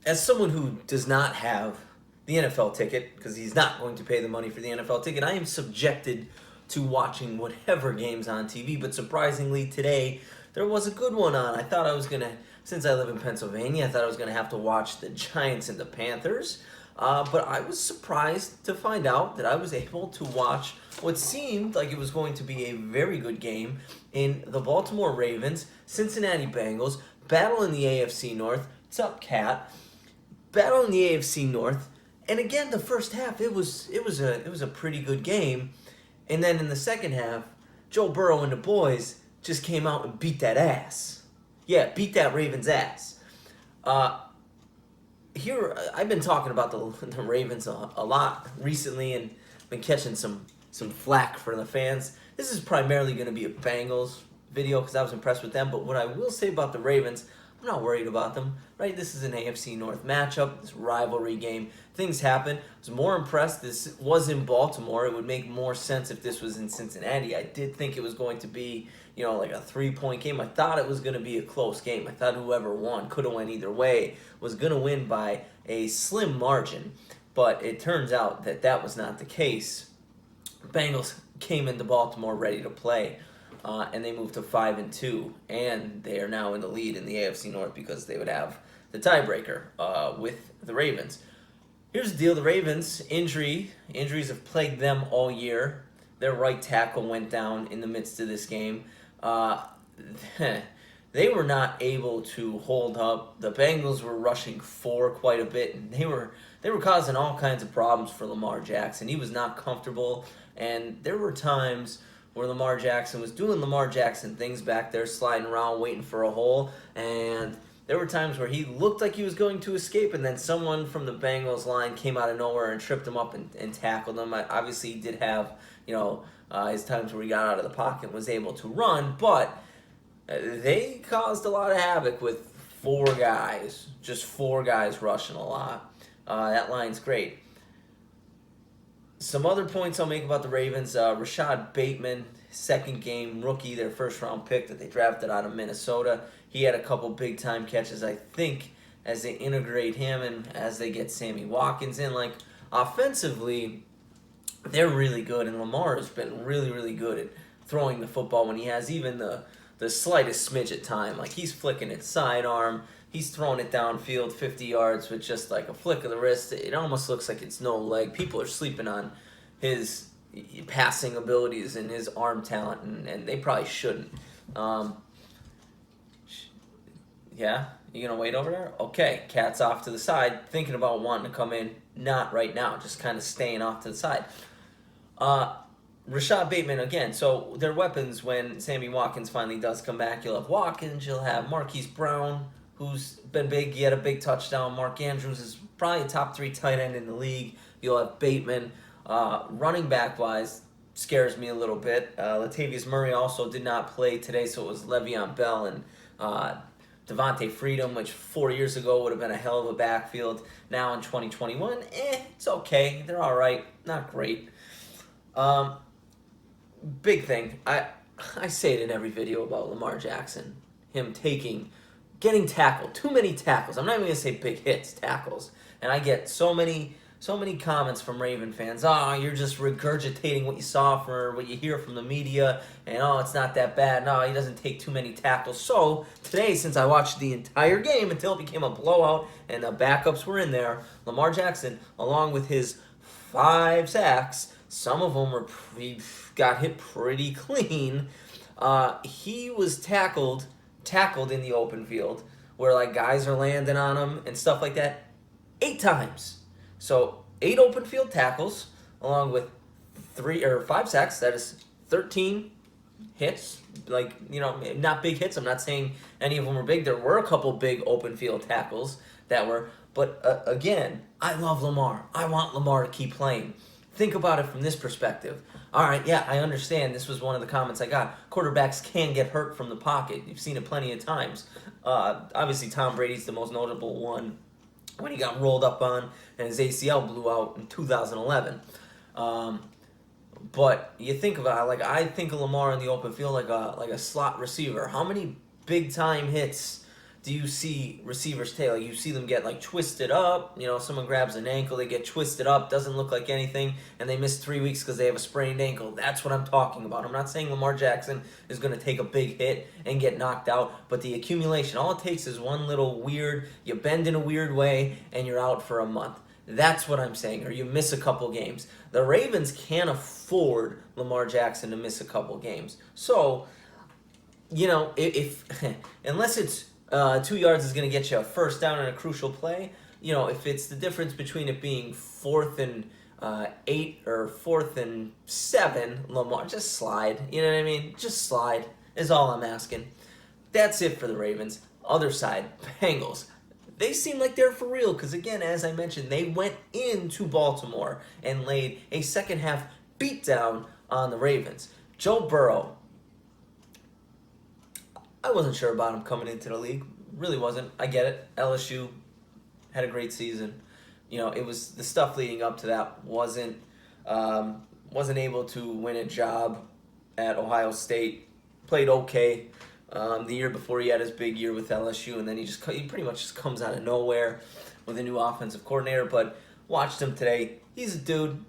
As someone who does not have the NFL ticket, because he's not going to pay the money for the NFL ticket, I am subjected to watching whatever games on TV. But surprisingly, today there was a good one on. I thought I was gonna, since I live in Pennsylvania, I thought I was gonna have to watch the Giants and the Panthers. But I was surprised to find out that I was able to watch what seemed like it was going to be a very good game in the Baltimore Ravens, Cincinnati Bengals, battle in the AFC North. What's up, Cat? Battle in the AFC North. And again, the first half, it was a pretty good game. And then in the second half, Joe Burrow and the boys just came out and beat that ass. Yeah, beat that Ravens ass. Here, I've been talking about the Ravens a lot recently and been catching some flack for the fans. This is primarily going to be a Bengals video because I was impressed with them. But what I will say about the Ravens, I'm not worried about them, right? This is an AFC North matchup, this rivalry game. Things happen. I was more impressed. This was in Baltimore. It would make more sense if this was in Cincinnati. I did think it was going to be, like a 3-point game. I thought it was going to be a close game. I thought whoever won, could have went either way, was going to win by a slim margin. But it turns out that that was not the case. Bengals came into Baltimore ready to play. And they moved to 5-2, and they are now in the lead in the AFC North because they would have the tiebreaker with the Ravens. Here's the deal: the Ravens injuries have plagued them all year. Their right tackle went down in the midst of this game. They were not able to hold up. The Bengals were rushing for quite a bit, and they were causing all kinds of problems for Lamar Jackson. He was not comfortable, and there were times where Lamar Jackson was doing Lamar Jackson things back there, sliding around, waiting for a hole, and there were times where he looked like he was going to escape, and then someone from the Bengals line came out of nowhere and tripped him up and tackled him. Obviously, he did have, his times where he got out of the pocket and was able to run, but they caused a lot of havoc with just four guys rushing a lot. That line's great. Some other points I'll make about the Ravens. Rashad Bateman, second game rookie, their first-round pick that they drafted out of Minnesota. He had a couple big-time catches, I think, as they integrate him and as they get Sammy Watkins in. Offensively, they're really good, and Lamar has been really, really good at throwing the football when he has even the slightest smidge of time. He's flicking it sidearm. He's throwing it downfield 50 yards with just like a flick of the wrist. It almost looks like it's no leg. People are sleeping on his passing abilities and his arm talent, and they probably shouldn't. Yeah? You going to wait over there? Okay, Cat's off to the side, thinking about wanting to come in. Not right now, just kind of staying off to the side. Rashad Bateman, again, so their weapons when Sammy Watkins finally does come back. You'll have Watkins, you'll have Marquise Brown, who's been big. He had a big touchdown. Mark Andrews is probably a top 3 tight end in the league. You'll have Bateman. Running back-wise, scares me a little bit. Latavius Murray also did not play today, so it was Le'Veon Bell and Devontae Freedom, which 4 years ago would have been a hell of a backfield. Now in 2021, it's okay. They're all right. Not great. Big thing. I say it in every video about Lamar Jackson. Him getting tackled. Too many tackles. I'm not even going to say big hits, tackles. And I get so many comments from Raven fans. Oh, you're just regurgitating what you saw for what you hear from the media. And, it's not that bad. No, he doesn't take too many tackles. So, today, since I watched the entire game until it became a blowout and the backups were in there, Lamar Jackson, along with his 5 sacks, some of them he got hit pretty clean. He was tackled in the open field where guys are landing on him and stuff like that 8 times. So 8 open field tackles along with 3 or 5 sacks. That is 13 hits. Not big hits. I'm not saying any of them were big. There were a couple big open field tackles that were. But again, I love Lamar. I want Lamar to keep playing. Think about it from this perspective. All right, yeah, I understand. This was one of the comments I got. Quarterbacks can get hurt from the pocket. You've seen it plenty of times. Obviously, Tom Brady's the most notable one when he got rolled up on and his ACL blew out in 2011. But you think about it, I think of Lamar in the open field like a slot receiver. How many big-time hits do you see receivers tail? You see them get like twisted up. Someone grabs an ankle, they get twisted up, doesn't look like anything, and they miss 3 weeks because they have a sprained ankle. That's what I'm talking about. I'm not saying Lamar Jackson is going to take a big hit and get knocked out, but the accumulation, all it takes is one little weird, you bend in a weird way, and you're out for a month. That's what I'm saying, or you miss a couple games. The Ravens can't afford Lamar Jackson to miss a couple games. So, if unless it's 2 yards is going to get you a first down in a crucial play. If it's the difference between it being 4th and 8 or 4th and 7, Lamar, just slide. You know what I mean? Just slide is all I'm asking. That's it for the Ravens. Other side, Bengals. They seem like they're for real because, again, as I mentioned, they went into Baltimore and laid a second half beatdown on the Ravens. Joe Burrow, I wasn't sure about him coming into the league. Really wasn't. I get it. LSU had a great season. It was the stuff leading up to that wasn't able to win a job at Ohio State. Played okay. The year before he had his big year with LSU, and then he pretty much just comes out of nowhere with a new offensive coordinator. But watched him today. He's a dude.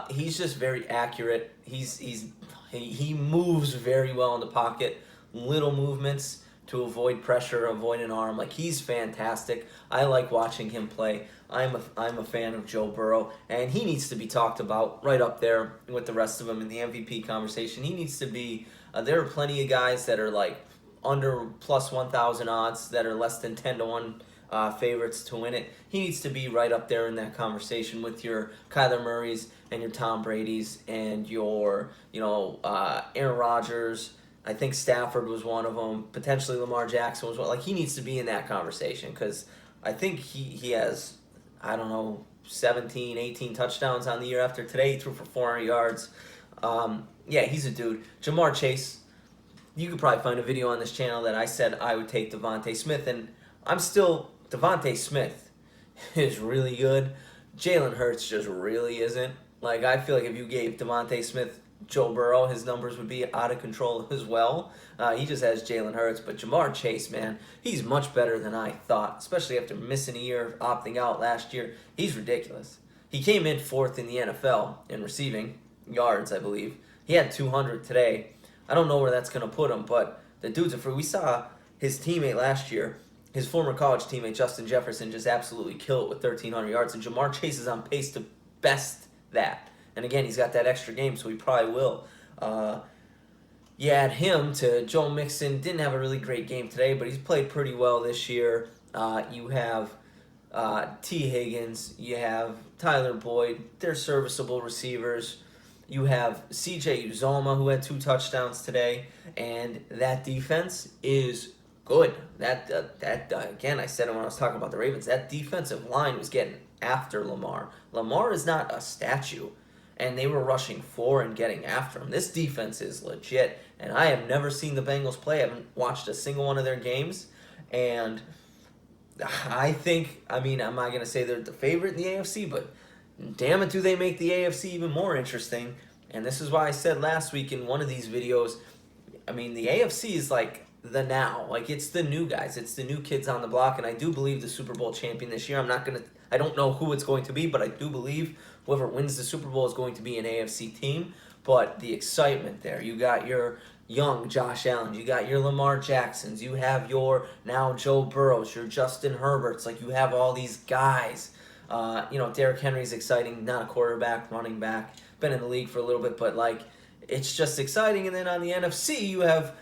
He's just very accurate. He moves very well in the pocket. Little movements to avoid pressure, avoid an arm. Like, he's fantastic. I like watching him play. I'm a fan of Joe Burrow, and he needs to be talked about right up there with the rest of them in the MVP conversation. He needs to be. There are plenty of guys that are like under plus 1,000 odds that are less than 10 to 1 favorites to win it. He needs to be right up there in that conversation with your Kyler Murrays and your Tom Brady's and your Aaron Rodgers. I think Stafford was one of them. Potentially Lamar Jackson was one. Like, he needs to be in that conversation because I think he has, 17, 18 touchdowns on the year after today. He threw for 400 yards. He's a dude. JaMarr Chase, you could probably find a video on this channel that I said I would take Devontae Smith, and Devontae Smith is really good. Jalen Hurts just really isn't. Like, I feel like if you gave Devontae Smith Joe Burrow, his numbers would be out of control as well. He just has Jalen Hurts. But JaMarr Chase, man, he's much better than I thought, especially after missing a year, opting out last year. He's ridiculous. He came in 4th in the NFL in receiving yards, I believe. He had 200 today. I don't know where that's going to put him, but the dude's a freak. We saw his teammate last year, his former college teammate, Justin Jefferson, just absolutely kill it with 1,300 yards. And JaMarr Chase is on pace to best that. And again, he's got that extra game, so he probably will. You add him to Joe Mixon. Didn't have a really great game today, but he's played pretty well this year. You have T. Higgins. You have Tyler Boyd. They're serviceable receivers. You have C.J. Uzoma, who had 2 touchdowns today. And that defense is good. Again, I said it when I was talking about the Ravens. That defensive line was getting after Lamar. Lamar is not a statue. And they were rushing for and getting after him. This defense is legit, and I have never seen the Bengals play. I haven't watched a single one of their games, and I think, I'm not going to say they're the favorite in the AFC, but damn it, do they make the AFC even more interesting. And this is why I said last week in one of these videos, the AFC is like the now. Like, it's the new guys. It's the new kids on the block, and I do believe the Super Bowl champion this year, I don't know who it's going to be, but I do believe whoever wins the Super Bowl is going to be an AFC team. But the excitement there, you got your young Josh Allen, you got your Lamar Jacksons, you have your now Joe Burrows, your Justin Herberts, like you have all these guys. Derrick Henry's exciting, not a quarterback, running back, been in the league for a little bit, but like it's just exciting. And then on the NFC, you have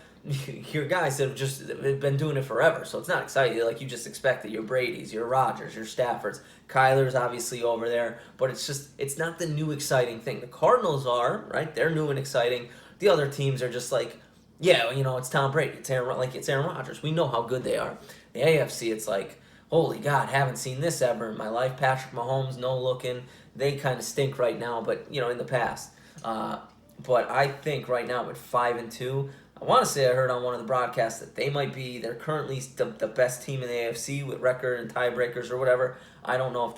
your guys that have just been doing it forever, so it's not exciting. Like, you just expect it. Your Brady's, your Rodgers, your Staffords. Kyler's obviously over there, but it's not the new exciting thing. The Cardinals are, right? They're new and exciting. The other teams are just like, it's Tom Brady, it's Aaron Rodgers. We know how good they are. The AFC, it's like, holy God, haven't seen this ever in my life. Patrick Mahomes, no looking. They kind of stink right now, but in the past. But I think right now at 5-2. I want to say I heard on one of the broadcasts that they're currently the best team in the AFC with record and tiebreakers or whatever. I don't know if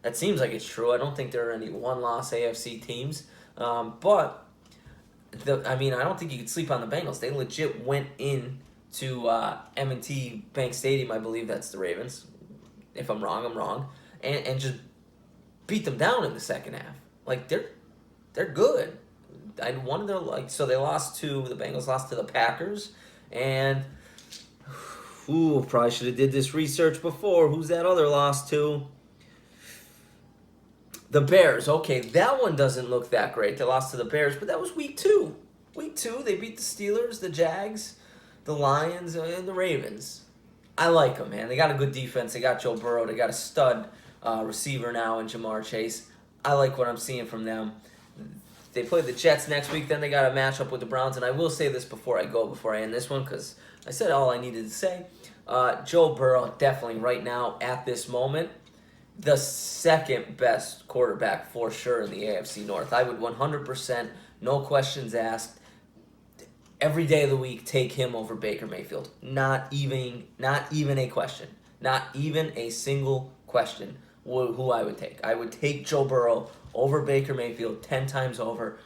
that seems like it's true. I don't think there are any one-loss AFC teams. But I don't think you could sleep on the Bengals. They legit went in to M&T Bank Stadium. I believe that's the Ravens. If I'm wrong, I'm wrong. And just beat them down in the second half. Like they're good. One of their so they lost to the Bengals, lost to the Packers, and probably should have did this research before. Who's that other loss to? The Bears. Okay, that one doesn't look that great. They lost to the Bears, but that was week 2. Week 2, they beat the Steelers, the Jags, the Lions, and the Ravens. I like them, man. They got a good defense. They got Joe Burrow. They got a stud receiver now in JaMarr Chase. I like what I'm seeing from them. They play the Jets next week. Then they got a matchup with the Browns. And I will say this before I end this one, because I said all I needed to say. Joe Burrow, definitely right now, at this moment, the second best quarterback for sure in the AFC North. I would 100%, no questions asked, every day of the week take him over Baker Mayfield. Not even a question. Not even a single question who I would take. I would take Joe Burrow over Baker Mayfield 10 times over.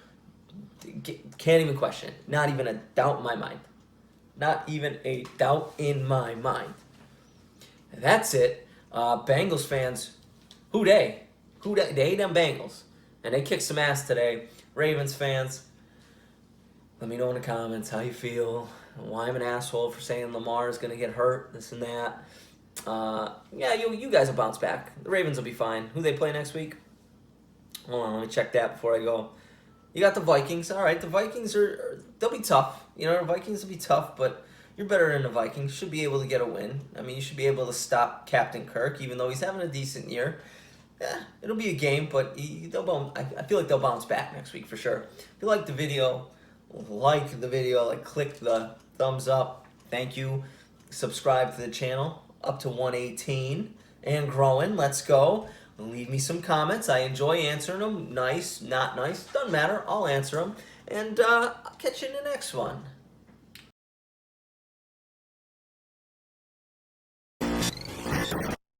Can't even question. Not even a doubt in my mind. Not even a doubt in my mind. And that's it. Bengals fans, who they? They them Bengals. And they kicked some ass today. Ravens fans, let me know in the comments how you feel. Why I'm an asshole for saying Lamar is going to get hurt, this and that. Yeah, you guys will bounce back. The Ravens will be fine. Who they play next week? Hold on, let me check that before I go. You got the Vikings. All right, the Vikings they'll be tough. The Vikings will be tough, but you're better than the Vikings. Should be able to get a win. I mean, you should be able to stop Captain Kirk, even though he's having a decent year. Yeah, it'll be a game, but I feel like they'll bounce back next week for sure. If you like the video, click the thumbs up. Thank you. Subscribe to the channel. Up to 118 and growing. Let's go. Leave me some comments. I enjoy answering them. Nice, not nice, doesn't matter. I'll answer them. And I'll catch you in the next one.